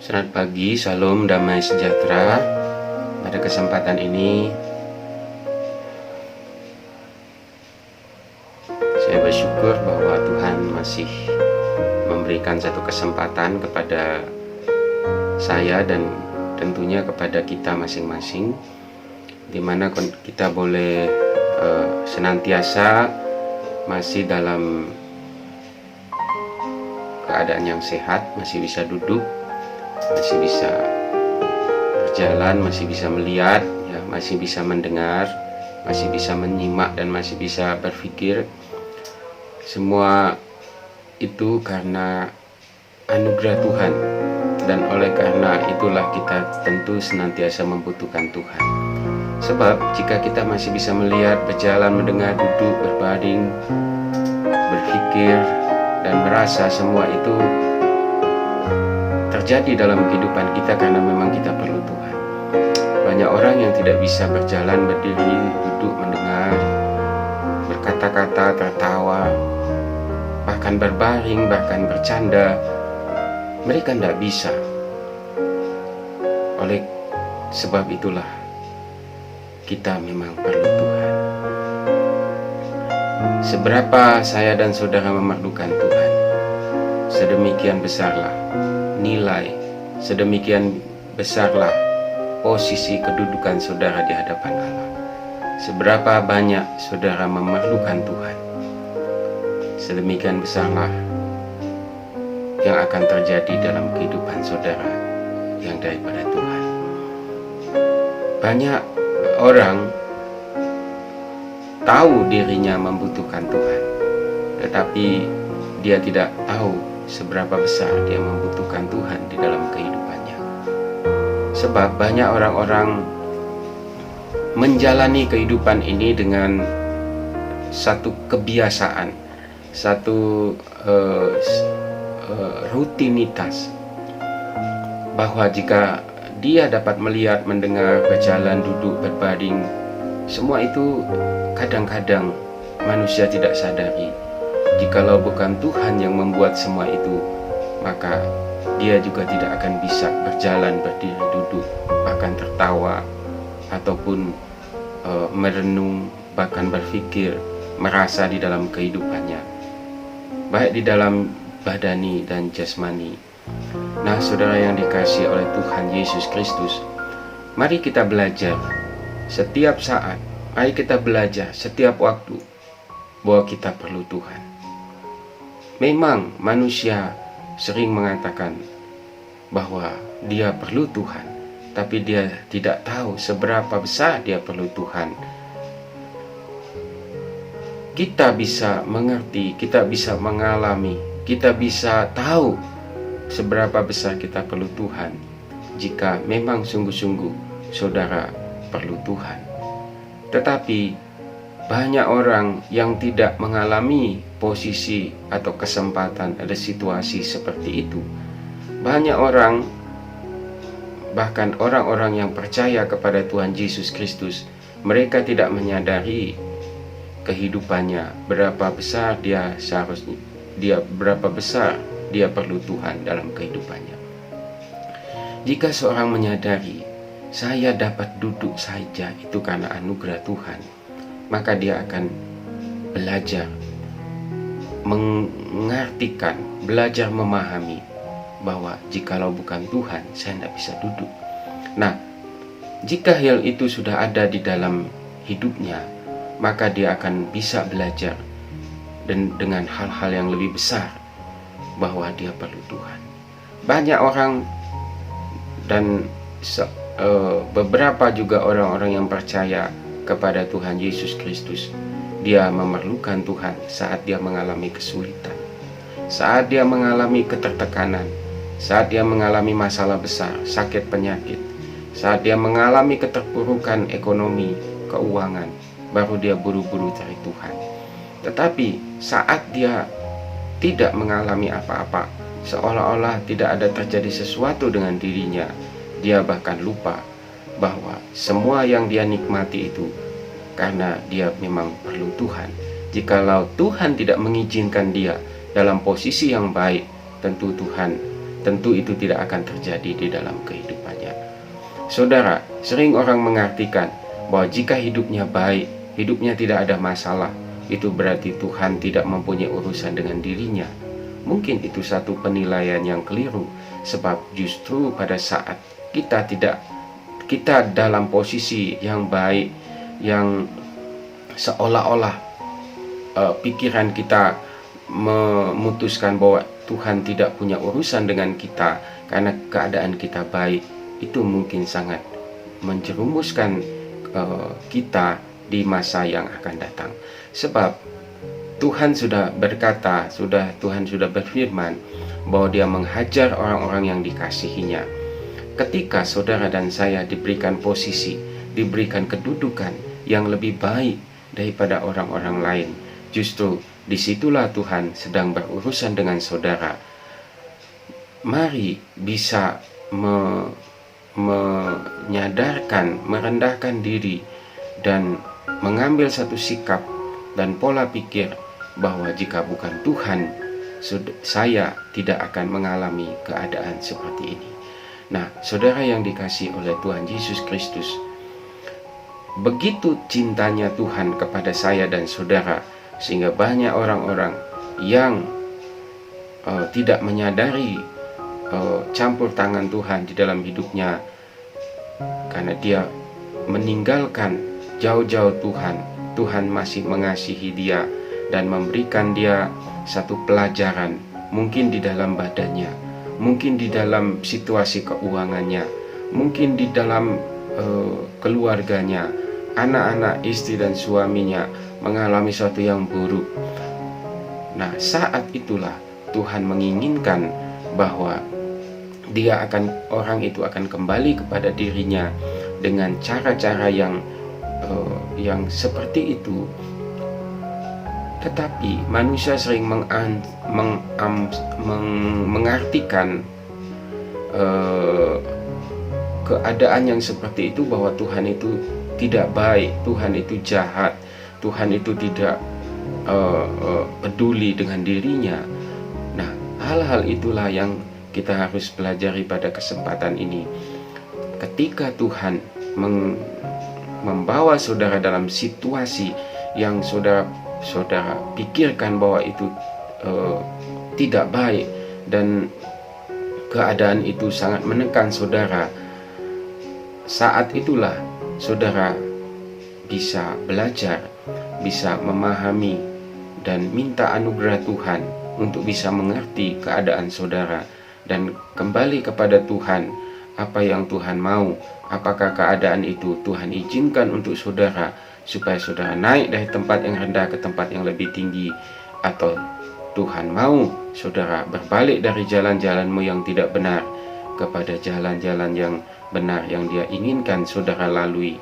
Selamat pagi, salam damai sejahtera. Pada kesempatan ini saya bersyukur bahwa Tuhan masih memberikan satu kesempatan kepada saya dan tentunya kepada kita masing-masing, di mana kita boleh senantiasa masih dalam keadaan yang sehat, masih bisa duduk, masih bisa berjalan, masih bisa melihat, ya, masih bisa mendengar, masih bisa menyimak, dan masih bisa berpikir. Semua itu karena anugerah Tuhan, dan oleh karena itulah kita tentu senantiasa membutuhkan Tuhan. Sebab jika kita masih bisa melihat, berjalan, mendengar, duduk, berbaring, berpikir, dan merasa, semua itu terjadi dalam kehidupan kita karena memang kita perlu Tuhan. Banyak orang yang tidak bisa berjalan, berdiri, duduk, mendengar, berkata-kata, tertawa, bahkan berbaring, bahkan bercanda. Mereka tidak bisa. Oleh sebab itulah kita memang perlu Tuhan. Seberapa saya dan saudara memerlukan Tuhan, sedemikian besarlah nilai, sedemikian besarlah posisi kedudukan saudara di hadapan Allah. Seberapa banyak saudara memerlukan Tuhan, sedemikian besarlah yang akan terjadi dalam kehidupan saudara yang daripada Tuhan. Banyak orang tahu dirinya membutuhkan Tuhan, tetapi dia tidak tahu seberapa besar dia membutuhkan Tuhan di dalam kehidupannya. Sebab banyak orang-orang menjalani kehidupan ini dengan satu kebiasaan, satu rutinitas, bahwa jika dia dapat melihat, mendengar, berjalan, duduk, berbaring, semua itu kadang-kadang manusia tidak sadari. Jikalau bukan Tuhan yang membuat semua itu, maka dia juga tidak akan bisa berjalan, berdiri, duduk, bahkan tertawa, ataupun merenung, bahkan berpikir, merasa di dalam kehidupannya, baik di dalam badani dan jasmani. Nah, saudara yang dikasihi oleh Tuhan Yesus Kristus, mari kita belajar setiap saat, mari kita belajar setiap waktu bahwa kita perlu Tuhan. Memang manusia sering mengatakan bahwa dia perlu Tuhan, tapi dia tidak tahu seberapa besar dia perlu Tuhan. Kita bisa mengerti, kita bisa mengalami, kita bisa tahu seberapa besar kita perlu Tuhan jika memang sungguh-sungguh saudara perlu Tuhan. Tetapi banyak orang yang tidak mengalami posisi atau kesempatan, ada situasi seperti itu. Banyak orang, bahkan orang-orang yang percaya kepada Tuhan Yesus Kristus, mereka tidak menyadari kehidupannya, berapa besar dia seharusnya, berapa besar dia perlu Tuhan dalam kehidupannya. Jika seorang menyadari, saya dapat duduk saja itu karena anugerah Tuhan, maka dia akan belajar mengartikan, belajar memahami bahwa jikalau bukan Tuhan, saya tidak bisa duduk. Nah, jika hal itu sudah ada di dalam hidupnya, maka dia akan bisa belajar dan dengan hal-hal yang lebih besar bahwa dia perlu Tuhan. Banyak orang dan beberapa juga orang-orang yang percaya kepada Tuhan Yesus Kristus, dia memerlukan Tuhan saat dia mengalami kesulitan, saat dia mengalami ketertekanan, saat dia mengalami masalah besar, sakit penyakit, saat dia mengalami keterpurukan ekonomi, keuangan, baru dia buru-buru cari Tuhan. Tetapi saat dia tidak mengalami apa-apa, seolah-olah tidak ada terjadi sesuatu dengan dirinya, dia bahkan lupa bahwa semua yang dia nikmati itu karena dia memang perlu Tuhan. Jikalau Tuhan tidak mengizinkan dia dalam posisi yang baik, tentu Tuhan tentu itu tidak akan terjadi di dalam kehidupannya. Saudara, sering orang mengartikan bahwa jika hidupnya baik, hidupnya tidak ada masalah, itu berarti Tuhan tidak mempunyai urusan dengan dirinya. Mungkin itu satu penilaian yang keliru, sebab justru pada saat kita dalam posisi yang baik, yang seolah-olah pikiran kita memutuskan bahwa Tuhan tidak punya urusan dengan kita karena keadaan kita baik, itu mungkin sangat menjerumuskan kita di masa yang akan datang. Sebab Tuhan sudah berkata, Tuhan sudah berfirman bahwa Dia menghajar orang-orang yang dikasihinya. Ketika saudara dan saya diberikan posisi, diberikan kedudukan yang lebih baik daripada orang-orang lain, justru disitulah Tuhan sedang berurusan dengan saudara. Mari bisa menyadarkan, merendahkan diri, dan mengambil satu sikap dan pola pikir bahwa jika bukan Tuhan, saya tidak akan mengalami keadaan seperti ini. Nah, saudara yang dikasihi oleh Tuhan Yesus Kristus, begitu cintanya Tuhan kepada saya dan saudara, sehingga banyak orang-orang yang tidak menyadari campur tangan Tuhan di dalam hidupnya, karena dia meninggalkan jauh-jauh Tuhan. Tuhan masih mengasihi dia dan memberikan dia satu pelajaran, mungkin di dalam badannya, mungkin di dalam situasi keuangannya, mungkin di dalam keluarganya, anak-anak, istri dan suaminya mengalami sesuatu yang buruk. Nah, saat itulah Tuhan menginginkan bahwa orang itu akan kembali kepada dirinya dengan cara-cara yang seperti itu. Tetapi manusia sering mengartikan keadaan yang seperti itu bahwa Tuhan itu tidak baik, Tuhan itu jahat, Tuhan itu tidak peduli dengan dirinya. Nah, hal-hal itulah yang kita harus pelajari pada kesempatan ini. Ketika Tuhan membawa saudara dalam situasi yang saudara pikirkan bahwa itu tidak baik dan keadaan itu sangat menekan saudara, saat itulah saudara bisa belajar, bisa memahami dan minta anugerah Tuhan untuk bisa mengerti keadaan saudara dan kembali kepada Tuhan. Apa yang Tuhan mau, apakah keadaan itu Tuhan izinkan untuk saudara supaya saudara naik dari tempat yang rendah ke tempat yang lebih tinggi, atau Tuhan mau saudara berbalik dari jalan-jalanmu yang tidak benar kepada jalan-jalan yang benar yang Dia inginkan saudara lalui.